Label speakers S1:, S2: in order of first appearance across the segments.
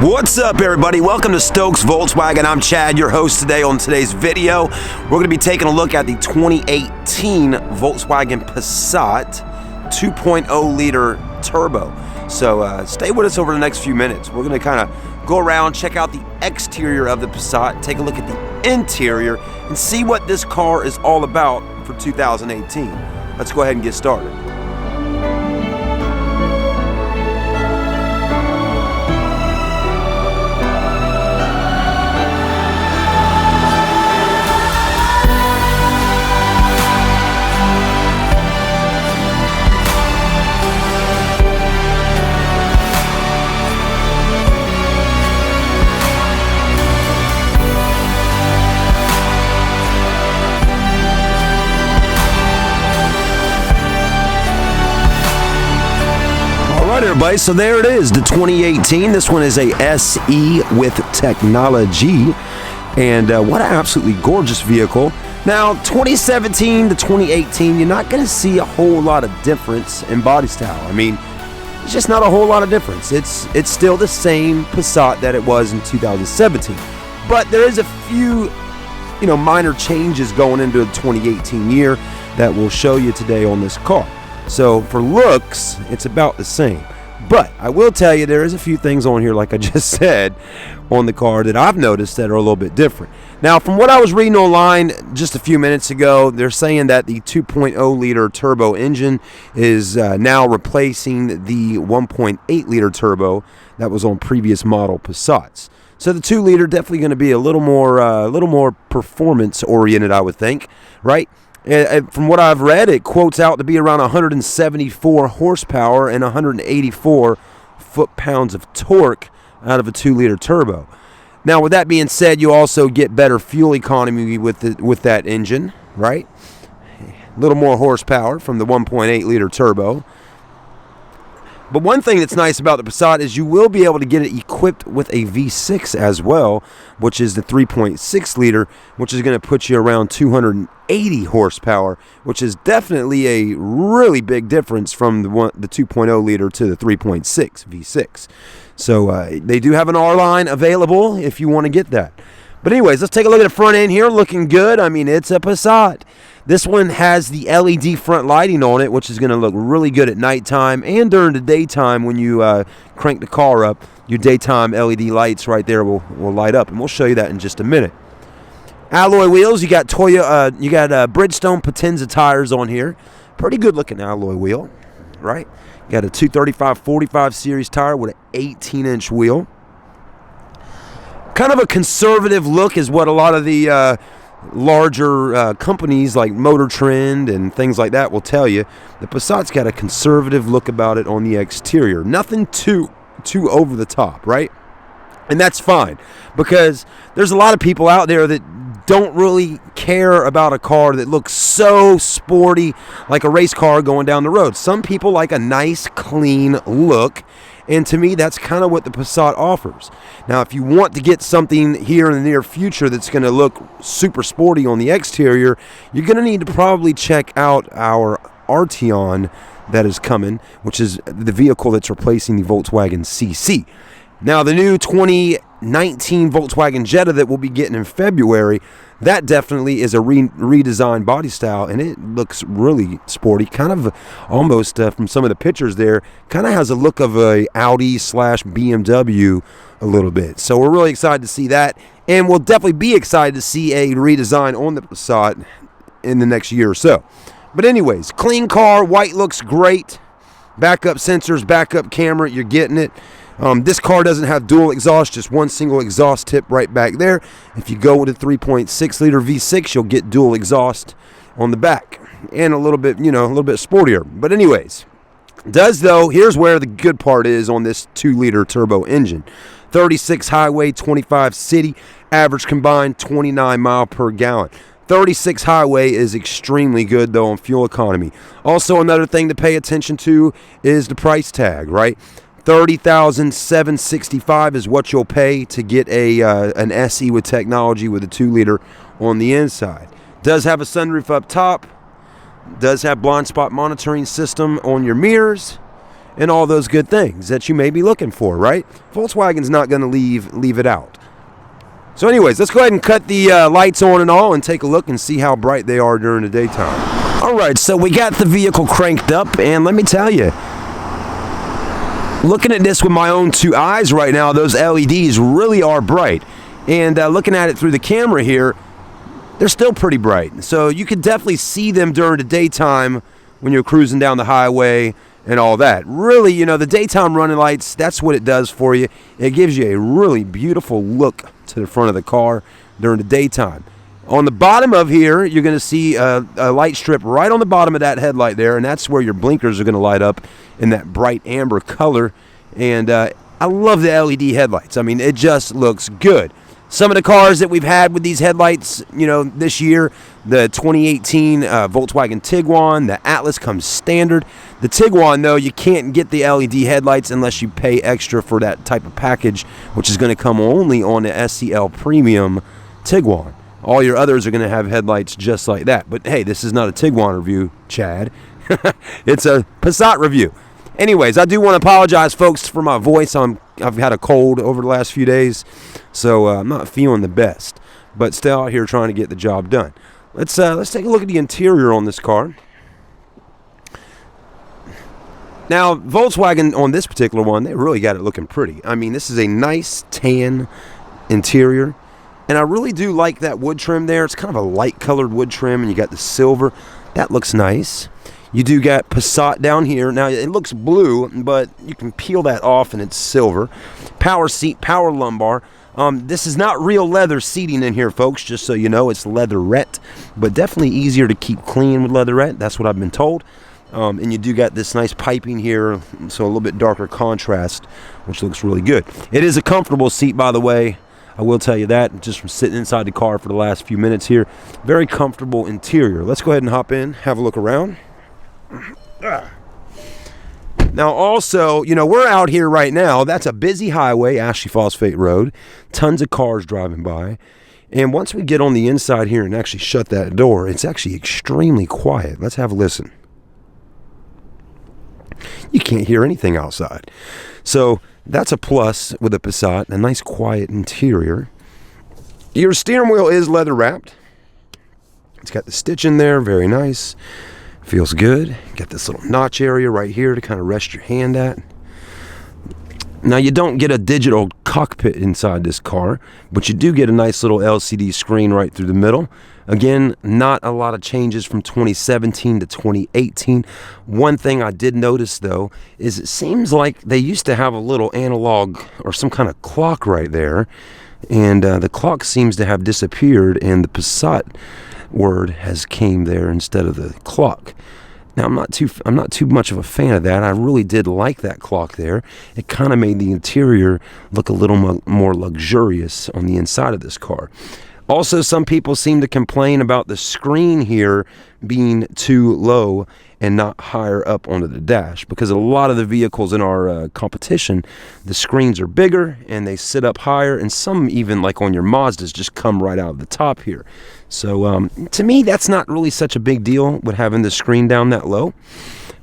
S1: What's up, everybody? Welcome to Stokes Volkswagen. I'm Chad, your host today. On today's video, we're going to be taking a look at the 2018 Volkswagen Passat 2.0 liter turbo. So stay with us over the next few minutes. We're going to kind of go around, check out the exterior of the Passat, take a look at the interior, and see what this car is all about for 2018. Let's go ahead and get started. All right, everybody, so there it is, the 2018. This one is a SE with technology, and what an absolutely gorgeous vehicle. Now, 2017 to 2018, you're not going to see a whole lot of difference in body style. I mean, it's just not a whole lot of difference. It's still the same Passat that it was in 2017, but there is a few, minor changes going into the 2018 year that we'll show you today on this car. So for looks, it's about the same. But I will tell you, there is a few things on here, like I just said, on the car that I've noticed that are a little bit different. Now, from what I was reading online just a few minutes ago, they're saying that the 2.0 liter turbo engine is now replacing the 1.8 liter turbo that was on previous model Passats. So the 2 liter definitely going to be a little more performance oriented, I would think, right? From what I've read, it quotes out to be around 174 horsepower and 184 foot-pounds of torque out of a 2-liter turbo. Now, with that being said, you also get better fuel economy with that engine, right? A little more horsepower from the 1.8-liter turbo. But one thing that's nice about the Passat is you will be able to get it equipped with a V6 as well, which is the 3.6 liter, which is going to put you around 280 horsepower, which is definitely a really big difference from the 2.0 liter to the 3.6 V6. So they do have an R line available if you want to get that. But anyways, let's take a look at the front end here. Looking good. I mean, it's a Passat. This one has the LED front lighting on it, which is going to look really good at nighttime and during the daytime when you crank the car up. Your daytime LED lights right there will light up, and we'll show you that in just a minute. Alloy wheels. You got Bridgestone Potenza tires on here. Pretty good looking alloy wheel, right? You got a 235/45 series tire with an 18-inch wheel. Kind of a conservative look is what a lot of the larger companies like Motor Trend and things like that will tell you. The Passat's got a conservative look about it on the exterior. Nothing too over the top, right? And that's fine, because there's a lot of people out there that don't really care about a car that looks so sporty, like a race car going down the road. Some people like a nice, clean look, and to me, that's kind of what the Passat offers. Now, if you want to get something here in the near future that's going to look super sporty on the exterior, you're going to need to probably check out our Arteon that is coming, which is the vehicle that's replacing the Volkswagen CC. Now, the new 2019 Volkswagen Jetta that we'll be getting in February, that definitely is a redesigned body style, and it looks really sporty, kind of almost from some of the pictures there, kind of has a look of a Audi/BMW a little bit. So we're really excited to see that, and we'll definitely be excited to see a redesign on the Passat in the next year or so. But anyways, clean car, white looks great, backup sensors, backup camera, you're getting it. This car doesn't have dual exhaust, just one single exhaust tip right back there. If you go with a 3.6 liter V6, you'll get dual exhaust on the back and a little bit sportier. But anyways, here's where the good part is on this 2 liter turbo engine. 36 highway, 25 city, average combined 29 mile per gallon. 36 highway is extremely good, though, on fuel economy. Also, another thing to pay attention to is the price tag, right? $30,765 is what you'll pay to get an SE with technology with a 2 liter on the inside. Does have a sunroof up top. Does have blind spot monitoring system on your mirrors. and all those good things that you may be looking for, right? Volkswagen's not going to leave it out. So anyways, let's go ahead and cut the lights on and all and take a look and see how bright they are during the daytime. All right, so we got the vehicle cranked up, and let me tell you, looking at this with my own two eyes right now, those LEDs really are bright. And looking at it through the camera here, they're still pretty bright. So you can definitely see them during the daytime when you're cruising down the highway and all that. Really, you know, the daytime running lights, that's what it does for you. It gives you a really beautiful look to the front of the car during the daytime. On the bottom of here, you're going to see a light strip right on the bottom of that headlight there, and that's where your blinkers are going to light up in that bright amber color. And I love the LED headlights. I mean, it just looks good. Some of the cars that we've had with these headlights, you know, this year, the 2018 Volkswagen Tiguan, the Atlas comes standard. The Tiguan, though, you can't get the LED headlights unless you pay extra for that type of package, which is going to come only on the SCL Premium Tiguan. All your others are going to have headlights just like that. But hey, this is not a Tiguan review, Chad. It's a Passat review. Anyways, I do want to apologize, folks, for my voice. I've had a cold over the last few days, so I'm not feeling the best, but still out here trying to get the job done. Let's take a look at the interior on this car. Now, Volkswagen on this particular one, they really got it looking pretty. I mean, this is a nice tan interior, and I really do like that wood trim there. It's kind of a light-colored wood trim, and you got the silver. That looks nice. You do got Passat down here. Now, it looks blue, but you can peel that off and it's silver. Power seat, power lumbar. This is not real leather seating in here, folks, just so you know. It's leatherette, but definitely easier to keep clean with leatherette. That's what I've been told. And you do got this nice piping here, so a little bit darker contrast, which looks really good. It is a comfortable seat, by the way. I will tell you that, just from sitting inside the car for the last few minutes here. Very comfortable interior. Let's go ahead and hop in, have a look around. Now also, you know, we're out here right now. That's a busy highway, Ashley Phosphate Road. Tons of cars driving by. And once we get on the inside here and actually shut that door, it's actually extremely quiet. Let's have a listen. You can't hear anything outside. So that's a plus with a Passat, a nice quiet interior. Your steering wheel is leather wrapped. It's got the stitch in there, very nice. Feels good. Got this little notch area right here to kind of rest your hand at. Now, you don't get a digital cockpit inside this car, but you do get a nice little LCD screen right through the middle. Again, not a lot of changes from 2017 to 2018. One thing I did notice, though, is it seems like they used to have a little analog or some kind of clock right there, and the clock seems to have disappeared, and the Passat word has came there instead of the clock. Now, I'm not too much of a fan of that. I really did like that clock there. It kind of made the interior look a little more luxurious on the inside of this car. Also, some people seem to complain about the screen here being too low and not higher up onto the dash, because a lot of the vehicles in our competition, the screens are bigger and they sit up higher, and some even, like on your Mazdas, just come right out of the top here. So to me, that's not really such a big deal with having the screen down that low,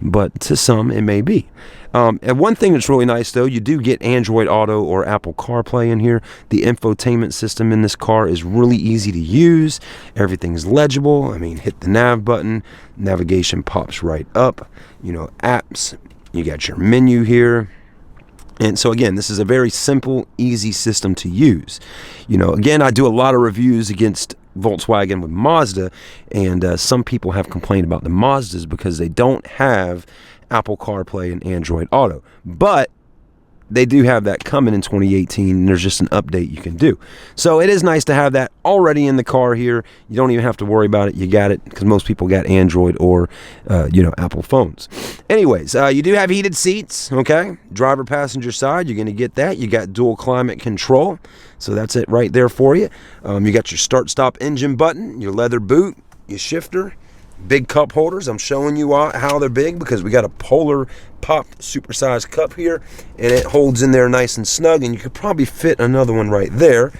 S1: but to some it may be. And one thing that's really nice, though, you do get Android Auto or Apple CarPlay in here. The infotainment system in this car is really easy to use. Everything's legible. I mean, hit the nav button, navigation pops right up. You know, apps, you got your menu here. And so, again, this is a very simple, easy system to use. You know, again, I do a lot of reviews against Volkswagen with Mazda, and some people have complained about the Mazdas because they don't have Apple CarPlay and Android Auto, but they do have that coming in 2018, and there's just an update you can do. So it is nice to have that already in the car here. You don't even have to worry about it. You got it, because most people got Android or Apple phones. Anyways, you do have heated seats, okay? Driver passenger side, you're going to get that. You got dual climate control, so that's it right there for you. You got your start-stop engine button, your leather boot, your shifter, big cup holders. I'm showing you how they're big because we got a Polar Pop supersized cup here, and it holds in there nice and snug, and you could probably fit another one right there.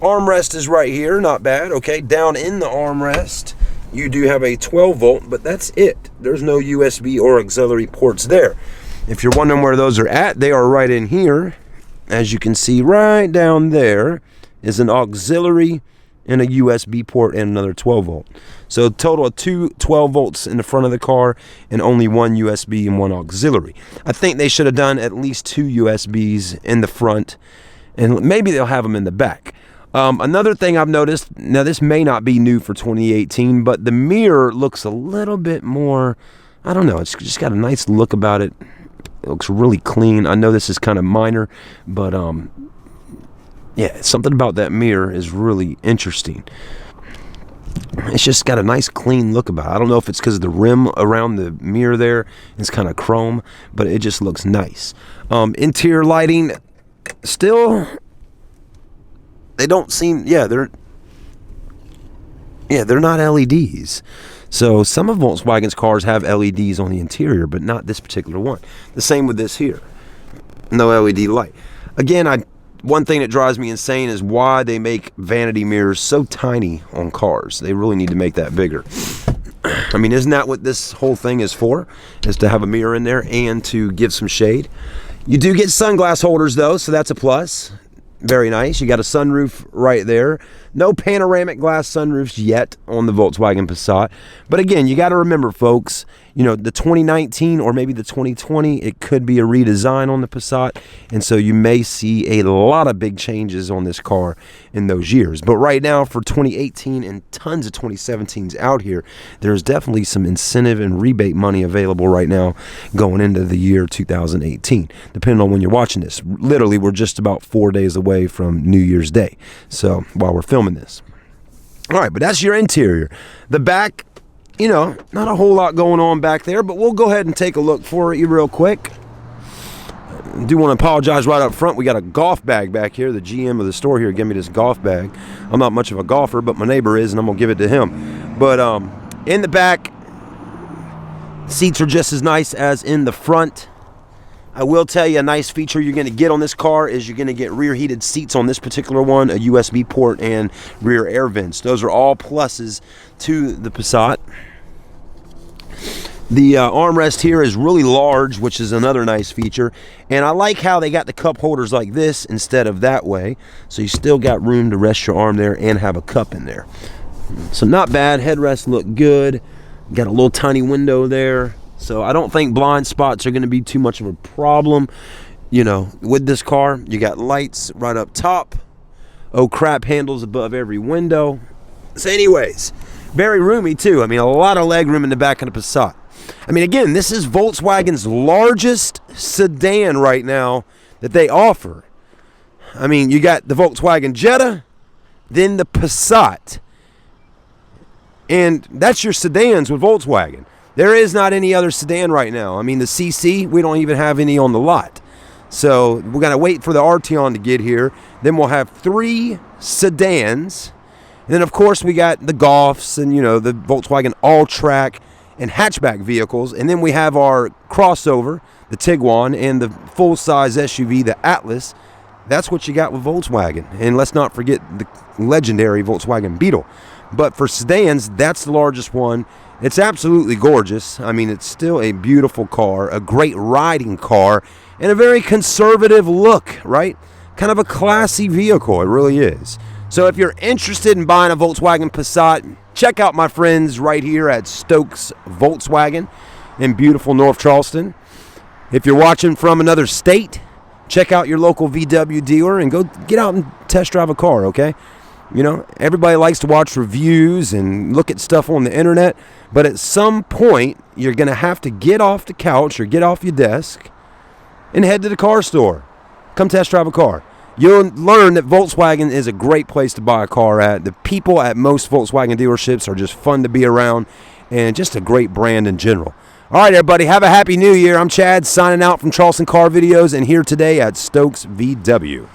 S1: Armrest is right here, not bad. Okay, down in the armrest you do have a 12 volt, but that's it. There's no USB or auxiliary ports there. If you're wondering where those are at, they are right in here. As you can see, right down there is an auxiliary and a USB port and another 12 volt. So a total of two 12 volts in the front of the car and only one USB and one auxiliary. I think they should have done at least two USBs in the front, and maybe they'll have them in the back. Another thing I've noticed, now this may not be new for 2018, but the mirror looks a little bit more, I don't know, it's just got a nice look about it. It looks really clean. I know this is kind of minor, but yeah, something about that mirror is really interesting. It's just got a nice clean look about it. I don't know if it's because of the rim around the mirror there. It's kind of chrome, but it just looks nice. Interior lighting, still, they don't seem, they're not LEDs. So some of Volkswagen's cars have LEDs on the interior, but not this particular one. The same with this here. No LED light. Again, one thing that drives me insane is why they make vanity mirrors so tiny on cars. They really need to make that bigger. I mean, isn't that what this whole thing is for? Is to have a mirror in there and to give some shade. You do get sunglass holders though, so that's a plus. Very nice. You got a sunroof right there. No panoramic glass sunroofs yet on the Volkswagen Passat. But again, you got to remember, folks, you know, the 2019 or maybe the 2020, it could be a redesign on the Passat. And so you may see a lot of big changes on this car in those years. But right now for 2018 and tons of 2017s out here, there's definitely some incentive and rebate money available right now going into the year 2018, depending on when you're watching this. Literally, we're just about 4 days away from New Year's Day. So while we're filming this. All right, but that's your interior. The back, you know, not a whole lot going on back there, but we'll go ahead and take a look for you real quick. I do want to apologize right up front. We got a golf bag back here. The GM of the store here gave me this golf bag. I'm not much of a golfer, but my neighbor is, and I'm going to give it to him. But in the back, seats are just as nice as in the front. I will tell you a nice feature you're going to get on this car is you're going to get rear heated seats on this particular one, a USB port, and rear air vents. Those are all pluses to the Passat. The armrest here is really large, which is another nice feature. And I like how they got the cup holders like this instead of that way. So you still got room to rest your arm there and have a cup in there. So not bad. Headrests look good. Got a little tiny window there. So I don't think blind spots are going to be too much of a problem, you know, with this car. You got lights right up top. Oh crap, handles above every window. So anyways, very roomy too. I mean, a lot of leg room in the back of the Passat. I mean, again, this is Volkswagen's largest sedan right now that they offer. I mean, you got the Volkswagen Jetta, then the Passat. And that's your sedans with Volkswagen. There is not any other sedan right now. I mean, the CC, we don't even have any on the lot. So we're going to wait for the Arteon to get here. Then we'll have 3 sedans. And then, of course, we got the Golfs and, you know, the Volkswagen all-track and hatchback vehicles. And then we have our crossover, the Tiguan, and the full-size SUV, the Atlas. That's what you got with Volkswagen. And let's not forget the legendary Volkswagen Beetle. But for sedans, that's the largest one. It's absolutely gorgeous. I mean, it's still a beautiful car, a great riding car, and a very conservative look, right? Kind of a classy vehicle, it really is. So if you're interested in buying a Volkswagen Passat, check out my friends right here at Stokes Volkswagen in beautiful North Charleston. If you're watching from another state, check out your local VW dealer and go get out and test drive a car, okay? You know, everybody likes to watch reviews and look at stuff on the internet, but at some point, you're going to have to get off the couch or get off your desk and head to the car store. Come test drive a car. You'll learn that Volkswagen is a great place to buy a car at. The people at most Volkswagen dealerships are just fun to be around and just a great brand in general. All right, everybody, have a happy new year. I'm Chad signing out from Charleston Car Videos and here today at Stokes VW.